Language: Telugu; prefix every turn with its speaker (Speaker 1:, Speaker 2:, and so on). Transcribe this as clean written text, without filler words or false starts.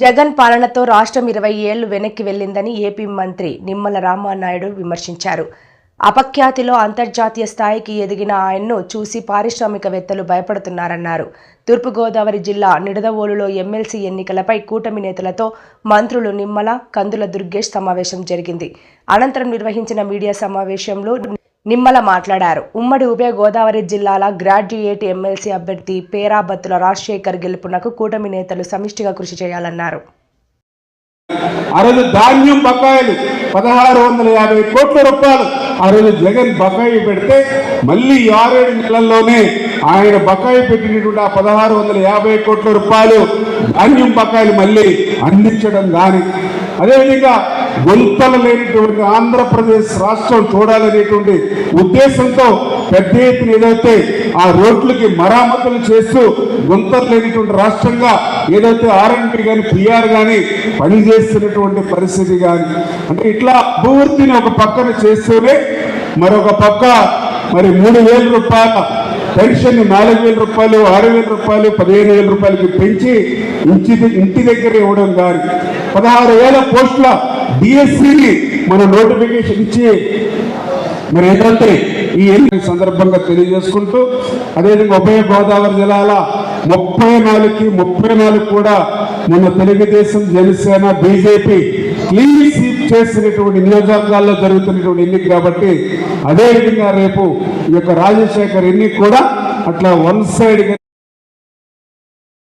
Speaker 1: జగన్ పాలనతో రాష్ట్రం 20 ఏళ్లు వెనక్కి వెళ్లిందని ఏపీ మంత్రి నిమ్మల రామానాయుడు విమర్శించారు. అపఖ్యాతిలో అంతర్జాతీయ స్థాయికి ఎదిగిన ఆయన్ను చూసి పారిశ్రామికవేత్తలు భయపడుతున్నారన్నారు. తూర్పుగోదావరి జిల్లా నిడదవోలులో ఎమ్మెల్సీ ఎన్నికలపై కూటమి నేతలతో మంత్రులు నిమ్మల, కందుల దుర్గేష్ సమావేశం జరిగింది. అనంతరం నిర్వహించిన మీడియా సమావేశంలో నిమ్మల మాట్లాడారు. ఉమ్మడి ఉభయ గోదావరి జిల్లాల గ్రాడ్యుయేట్ ఎమ్మెల్సీ అభ్యర్థి పేరాబత్తుల రాజశేఖర్ గెలుపునకు కూటమి నేతలు సమిష్టిగా కృషి చేయాలన్నారు.
Speaker 2: ధాన్యం బకాయిలు 1650 కోట్ల రూపాయలు ఆ రోజు జగన్ బకాయి పెడితే మళ్ళీ 6-7 నెలల్లోనే ఆయన బకాయి పెట్టినటువంటి 1650 కోట్ల రూపాయలు ధాన్యం బకాయిలు మళ్ళీ అందించడం కానీ, అదేవిధంగా గుంతలు లేనిటువంటి ఆంధ్రప్రదేశ్ రాష్ట్రం చూడాలనేటువంటి ఉద్దేశంతో పెద్ద ఎత్తున ఏదైతే ఆ రోడ్లకి మరామతులు చేస్తూ గుంతలు లేనిటువంటి రాష్ట్రంగా ఏదైతే R&D కానీ PR కానీ పనిచేస్తున్నటువంటి పరిస్థితి కానీ, అంటే ఇట్లా అభివృద్ధిని ఒక పక్కన చేస్తూనే మరొక పక్క మరి 3000 రూపాయల పెన్షన్ 4000 రూపాయలు, 6000 రూపాయలు, 15000 రూపాయలకి పెంచి ఇంటి దగ్గర ఇవ్వడం కానీ, 16,000 పోస్టుల DSCని మన నోటిఫికేషన్ ఇచ్చి మరి ఏంటంటే ఈ ఎన్నికల సందర్భంగా తెలియజేసుకుంటూ, అదేవిధంగా ఉభయ గోదావరి జిల్లాల 34 కూడా మొన్న Telugu Desam, Janasena, BJP clean sweep చేసినటువంటి నియోజకవర్గాల్లో జరుగుతున్నటువంటి ఎన్నిక కాబట్టి, అదేవిధంగా రేపు ఈ యొక్క రాజశేఖర్ ఎన్నిక కూడా అట్లా వన్ సైడ్